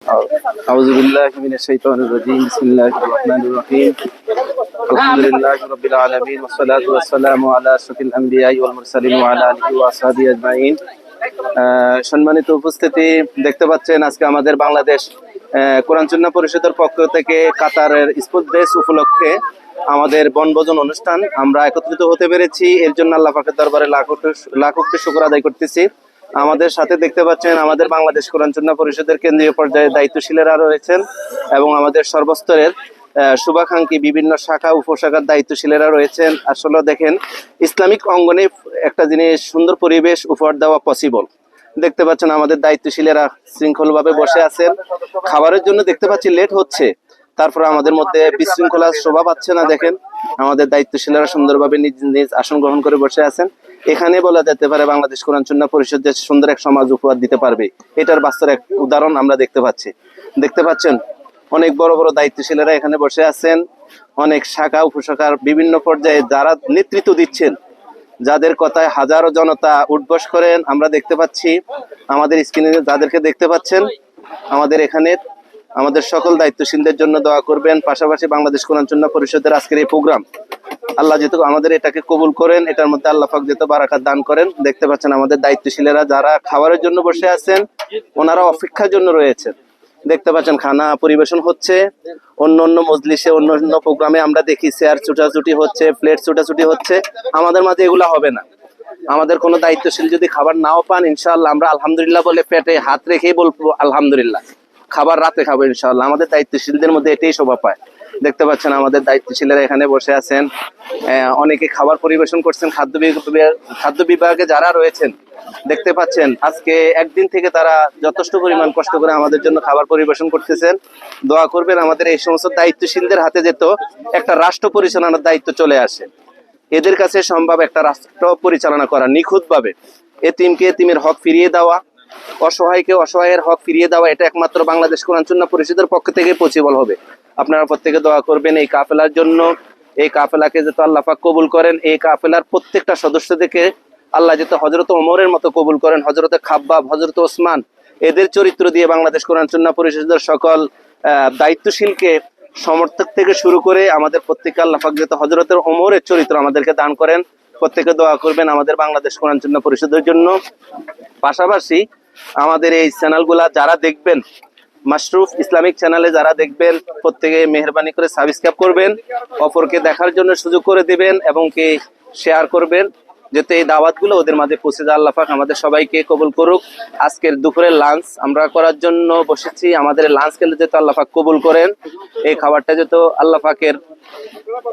أعوذ بالله من الشيطان الرجيم بسم الله الرحمن الرحيم الحمد لله رب العالمين والصلاة والسلام على أشرف الأنبياء والمرسلين وعلى آله وأصحابه أجمعين। সম্মানিত উপস্থিতি, দেখতে পাচ্ছেন আজকে আমাদের বাংলাদেশ কোরআন সুন্নাহ পরিষদের পক্ষ থেকে কাতারের স্পোর্টস ডে উপলক্ষে আমাদের বনভোজন অনুষ্ঠান আমরা একত্রিত হতে পেরেছি। এর জন্য আল্লাহ পাকের দরবারে লাখ কোটি শুকর আদায় করতেছি। আমাদের সাথে দেখতে পাচ্ছেন আমাদের বাংলাদেশ কোরআন সুন্নাহ পরিষদের কেন্দ্রীয় পর্যায়ে দায়িত্বশীলেরা রয়েছেন এবং আমাদের সর্বস্তরের শুভাকাঙ্ক্ষী বিভিন্ন শাখা উপশাখার দায়িত্বশীলেরা রয়েছেন। আসলে দেখেন, ইসলামিক অঙ্গনে একটা জিনিস সুন্দর পরিবেশ উপহার দেওয়া পসিবল। দেখতে পাচ্ছেন আমাদের দায়িত্বশীলেরা শৃঙ্খলভাবে বসে আছেন। খাবারের জন্য দেখতে পাচ্ছি লেট হচ্ছে, তারপরে আমাদের মধ্যে বিশৃঙ্খলা শোভা পাচ্ছে না। দেখেন আমাদের দায়িত্বশীলেরা সুন্দরভাবে নিজ নিজ আসন গ্রহণ করে বসে আছেন। এখানে বলা যেতে পারে বাংলাদেশ কোরআন সুন্নাহ পরিষদ যে সুন্দর এক সমাজ উপহার দিতে পারবে, এটার বাস্তব এক উদাহরণ আমরা দেখতে পাচ্ছি। দেখতে পাচ্ছেন অনেক বড় বড় দায়িত্বশীলেরা এখানে বসে আছেন। অনেক শাখা উপশাখার বিভিন্ন পর্যায়ে যারা নেতৃত্ব দিচ্ছেন, যাদের কথায় হাজারো জনতা উঠবস করেন আমরা দেখতে পাচ্ছি। আমাদের স্ক্রিনে যাদেরকে দেখতে পাচ্ছেন, আমাদের এখানে আমাদের সকল দায়িত্বশীলদের জন্য দোয়া করবেন। পাশাপাশি বাংলাদেশ কোরআন সুন্নাহ পরিষদের আজকের এই প্রোগ্রাম আল্লাহ যেহেতু আমাদের এটাকে কবুল করেন, এটার মধ্যে আল্লাহ পাক যেহেতু বারাকাত দান করেন। দেখতে পাচ্ছেন আমাদের দায়িত্বশীলেরা যারা খাবারের জন্য বসে আছেন, ওনারা অপেক্ষার জন্য রয়েছেন। দেখতে পাচ্ছেন খানা পরিবেশন হচ্ছে। অন্য অন্য মজলিসে অন্য অন্য প্রোগ্রামে আমরা দেখি চেয়ার ছুটাছুটি হচ্ছে, প্লেট ছুটাছুটি হচ্ছে। আমাদের মাঝে এগুলা হবে না। আমাদের কোনো দায়িত্বশীল যদি খাবার নাও পান, ইনশাআল্লাহ আমরা আলহামদুলিল্লাহ বলে পেটে হাত রেখেই বলবো আলহামদুলিল্লাহ, খাবার রাতে খাবো ইনশাআল্লাহ। আমাদের দায়িত্বশীলদের মধ্যে এটাই শোভা পায়। দেখতে পাচ্ছেন আমাদের দায়িত্বশীলেরা এখানে বসে আছেন। অনেকে খাবার পরিবেশন করছেন। খাদ্য বিভাগে যারা রয়েছেন দেখতে পাচ্ছেন আজকে একদিন থেকে তারা যথেষ্ট পরিমাণ কষ্ট করে আমাদের জন্য খাবার পরিবেশন করতেছেন। দোয়া করবেন আমাদের এই সমস্ত দায়িত্বশীলদের হাতে যেত একটা রাষ্ট্র পরিচালনার দায়িত্ব চলে আসে। এদের কাছে সম্ভব একটা রাষ্ট্র পরিচালনা করা নিখুঁতভাবে, এতিমকে এতিমের হক ফিরিয়ে দেওয়া, অসহায়কে অসহায়ের হক ফিরিয়ে দেওয়া, এটা একমাত্র বাংলাদেশ কোরআন সুন্নাহ পরিষদের পক্ষ থেকে পসিবল হবে। আপনারা প্রত্যেকে দোয়া করবেন এই কাফেলার জন্য। এই কাফেলাকে যেহেতু আল্লাহ পাক কবুল করেন, এই কাফেলার প্রত্যেকটা সদস্য থেকে আল্লাহ যেহেতু হযরত ওমরের মতো কবুল করেন, হযরত খাব্বাব, হযরত ওসমান, এদের চরিত্র দিয়ে বাংলাদেশ কোরআন সুন্নাহ পরিষদের সকল দায়িত্বশীলকে সমর্থক থেকে শুরু করে আমাদের প্রত্যেকে আল্লাহ পাক যেহেতু হযরত ওমরের চরিত্র আমাদেরকে দান করেন। প্রত্যেকে দোয়া করবেন আমাদের বাংলাদেশ কোরআন সুন্নাহ পরিষদের জন্য। পাশাপাশি আমাদের এই চ্যানেলগুলা যারা দেখবেন, মাশরুফ ইসলামিক চ্যানেলে যারা দেখবেন, প্রত্যেকে মেহরবানি করে সাবস্ক্রাইব করবেন, অপরকে দেখার জন্য সুযোগ করে দিবেন এবং কি শেয়ার করবেন, যাতে এই দাওয়াতগুলো ওদের মাঝে পৌঁছে যায়। আল্লাহ পাক আমাদের সবাইকে কবুল করুক। আজকের দুপুরের লাঞ্চ আমরা করার জন্য বসেছি। আমাদের লাঞ্চ খেলে যেহেতু আল্লাহ পাক কবুল করেন, এই খাবারটা যেহেতু আল্লাহ পাকের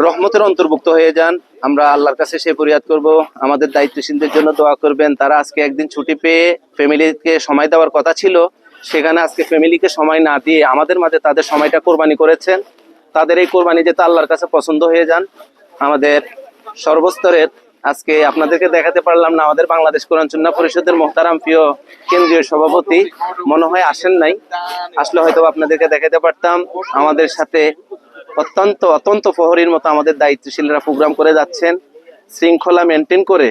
রহমতের অন্তর্ভুক্ত হয়ে যান, আমরা আল্লাহর কাছে সেই ফরিয়াদ করব। আমাদের দায়িত্বশীলদের জন্য দোয়া করবেন। তারা আজকে একদিন ছুটি পেয়ে ফ্যামিলিকে সময় দেওয়ার কথা ছিল, সেখানে আজকে ফ্যামিলিকে সময় না দিয়ে আমাদের মাঝে তাদের সময়টা কোরবানি করেছেন। তাদের এই কোরবানি যেটা আল্লাহর কাছে পছন্দ হয়ে যান। আমাদের সর্বস্তরের আজকে আপনাদেরকে দেখাতে পারলাম না, আমাদের বাংলাদেশ কোরআন সুন্নাহ পরিষদের মোহতারাম প্রিয় কেন্দ্রীয় সভাপতি মনে হয় আসেন নাই, আসলে হয়তো আপনাদেরকে দেখাতে পারতাম। আমাদের সাথে অত্যন্ত প্রহরীর মতো আমাদের দায়িত্বশীলরা প্রোগ্রাম করে যাচ্ছেন, শৃঙ্খলা মেনটেন করে।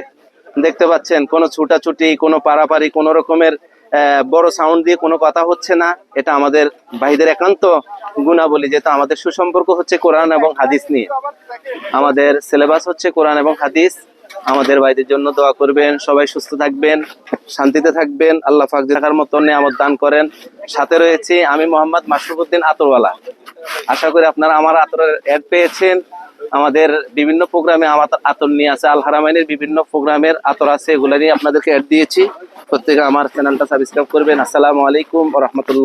দেখতে পাচ্ছেন কোনো ছুটাছুটি, কোনো পারাপারি, কোনো রকমের বড় সাউন্ড দিয়ে কোনো কথা হচ্ছে না। এটা আমাদের ভাইদের একান্ত গুণাবলী, যেটা আমাদের সুসম্পর্ক হচ্ছে কোরআন এবং হাদিস নিয়ে। আমাদের সিলেবাস হচ্ছে কোরআন এবং হাদিস। আমাদের ভাইদের জন্য দোয়া করবেন। সবাই সুস্থ থাকবেন, শান্তিতে থাকবেন। আল্লাহ পাক দেখার মতো নিয়ামত দান করেন। সাথে রয়েছে আমি মোহাম্মদ মাশরুফ উদ্দিন আতরওয়ালা। আশা করি আপনারা আমার আতরের অ্যাড পেয়েছেন। আমাদের বিভিন্ন প্রোগ্রামে আমার আতর নিয়ে আছে, আল হারামাইনের বিভিন্ন প্রোগ্রামের আতর আছে, এগুলো নিয়ে আপনাদেরকে অ্যাড দিয়েছি। প্রত্যেকে আমার চ্যানেলটা সাবস্ক্রাইব করবেন। আসসালামু আলাইকুম ওয়া রাহমাতুল্লাহ।